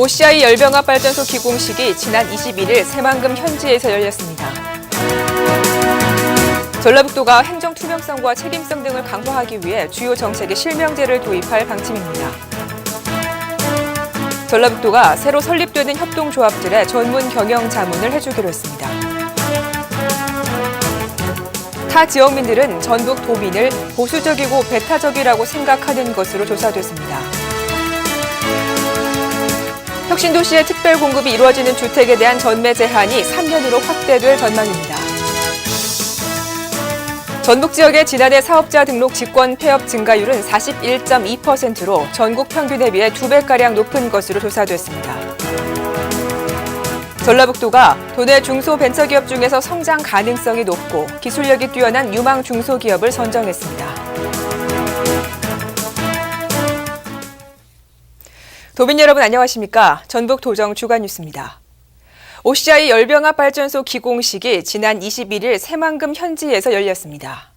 OCI 열병합 발전소 기공식이 지난 21일 새만금 현지에서 열렸습니다. 전라북도가 행정 투명성과 책임성 등을 강화하기 위해 주요 정책의 실명제를 도입할 방침입니다. 전라북도가 새로 설립되는 협동조합들의 전문 경영 자문을 해주기로 했습니다. 타 지역민들은 전북 도민을 보수적이고 배타적이라고 생각하는 것으로 조사됐습니다. 혁신도시의 특별 공급이 이루어지는 주택에 대한 전매 제한이 3년으로 확대될 전망입니다. 전북 지역의 지난해 사업자 등록 직권 폐업 증가율은 41.2%로 전국 평균에 비해 2배가량 높은 것으로 조사됐습니다. 전라북도가 도내 중소벤처기업 중에서 성장 가능성이 높고 기술력이 뛰어난 유망 중소기업을 선정했습니다. 도민 여러분 안녕하십니까? 전북 도정 주간 뉴스입니다. OCI 열병합 발전소 기공식이 지난 21일 새만금 현지에서 열렸습니다.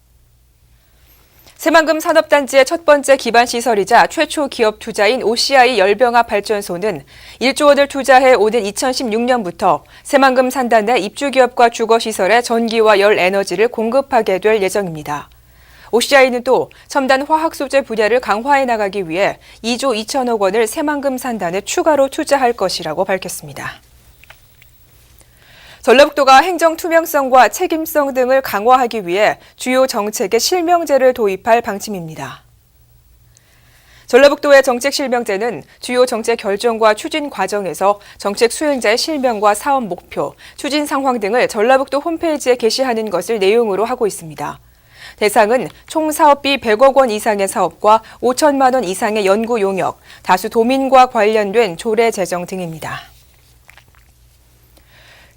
새만금 산업단지의 첫 번째 기반시설이자 최초 기업 투자인 OCI 열병합 발전소는 1조 원을 투자해 오는 2016년부터 새만금 산단 내 입주기업과 주거시설에 전기와 열 에너지를 공급하게 될 예정입니다. OCI는 또 첨단 화학소재 분야를 강화해 나가기 위해 2조 2천억 원을 새만금 산단에 추가로 투자할 것이라고 밝혔습니다. 전라북도가 행정 투명성과 책임성 등을 강화하기 위해 주요 정책의 실명제를 도입할 방침입니다. 전라북도의 정책 실명제는 주요 정책 결정과 추진 과정에서 정책 수행자의 실명과 사업 목표, 추진 상황 등을 전라북도 홈페이지에 게시하는 것을 내용으로 하고 있습니다. 대상은 총 사업비 100억 원 이상의 사업과 5천만 원 이상의 연구 용역, 다수 도민과 관련된 조례 제정 등입니다.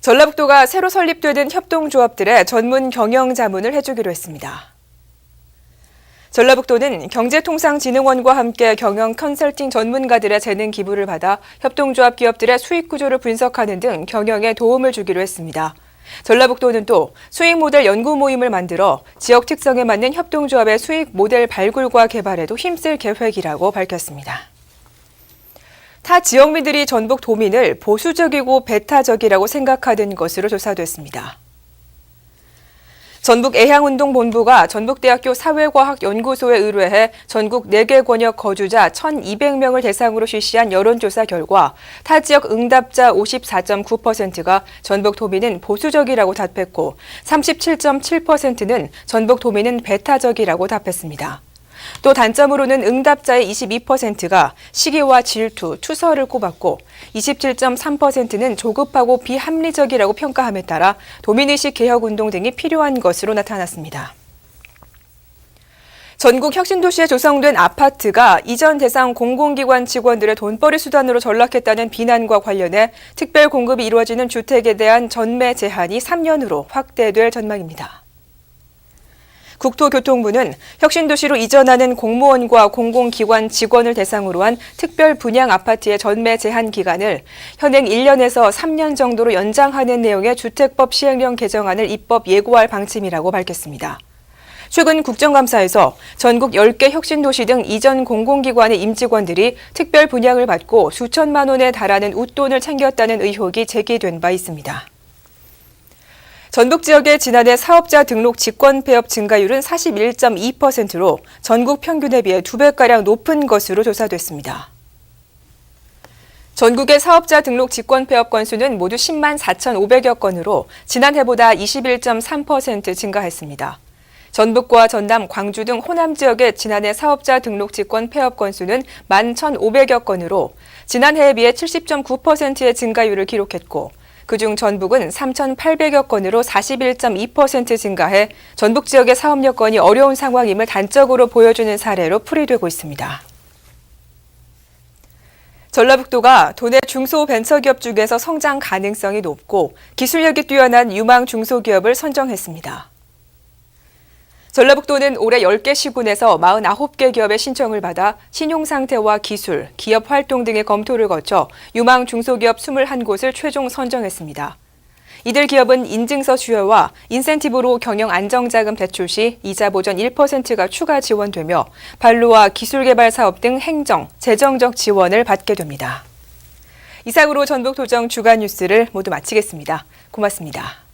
전라북도가 새로 설립되는 협동조합들의 전문 경영 자문을 해주기로 했습니다. 전라북도는 경제통상진흥원과 함께 경영 컨설팅 전문가들의 재능 기부를 받아 협동조합 기업들의 수익 구조를 분석하는 등 경영에 도움을 주기로 했습니다. 전라북도는 또 수익 모델 연구 모임을 만들어 지역 특성에 맞는 협동조합의 수익 모델 발굴과 개발에도 힘쓸 계획이라고 밝혔습니다. 타 지역민들이 전북 도민을 보수적이고 배타적이라고 생각하는 것으로 조사됐습니다. 전북애향운동본부가 전북대학교 사회과학연구소에 의뢰해 전국 4개 권역 거주자 1,200명을 대상으로 실시한 여론조사 결과 타 지역 응답자 54.9%가 전북 도민은 보수적이라고 답했고 37.7%는 전북 도민은 배타적이라고 답했습니다. 또 단점으로는 응답자의 22%가 시기와 질투, 투서를 꼽았고 27.3%는 조급하고 비합리적이라고 평가함에 따라 도민의식 개혁운동 등이 필요한 것으로 나타났습니다. 전국 혁신도시에 조성된 아파트가 이전 대상 공공기관 직원들의 돈벌이 수단으로 전락했다는 비난과 관련해 특별 공급이 이루어지는 주택에 대한 전매 제한이 3년으로 확대될 전망입니다. 국토교통부는 혁신도시로 이전하는 공무원과 공공기관 직원을 대상으로 한 특별 분양 아파트의 전매 제한 기간을 현행 1년에서 3년 정도로 연장하는 내용의 주택법 시행령 개정안을 입법 예고할 방침이라고 밝혔습니다. 최근 국정감사에서 전국 10개 혁신도시 등 이전 공공기관의 임직원들이 특별 분양을 받고 수천만 원에 달하는 웃돈을 챙겼다는 의혹이 제기된 바 있습니다. 전북 지역의 지난해 사업자 등록 직권 폐업 증가율은 41.2%로 전국 평균에 비해 2배가량 높은 것으로 조사됐습니다. 전국의 사업자 등록 직권 폐업 건수는 모두 10만 4,500여 건으로 지난해보다 21.3% 증가했습니다. 전북과 전남, 광주 등 호남 지역의 지난해 사업자 등록 직권 폐업 건수는 11,500여 건으로 지난해에 비해 70.9%의 증가율을 기록했고 그중 전북은 3,800여 건으로 41.2% 증가해 전북 지역의 사업 여건이 어려운 상황임을 단적으로 보여주는 사례로 풀이되고 있습니다. 전라북도가 도내 중소벤처기업 중에서 성장 가능성이 높고 기술력이 뛰어난 유망 중소기업을 선정했습니다. 전라북도는 올해 10개 시군에서 49개 기업의 신청을 받아 신용상태와 기술, 기업 활동 등의 검토를 거쳐 유망 중소기업 21곳을 최종 선정했습니다. 이들 기업은 인증서 수여와 인센티브로 경영 안정자금 대출 시 이자 보전 1%가 추가 지원되며 반로와 기술개발 사업 등 행정, 재정적 지원을 받게 됩니다. 이상으로 전북도정 주간 뉴스를 모두 마치겠습니다. 고맙습니다.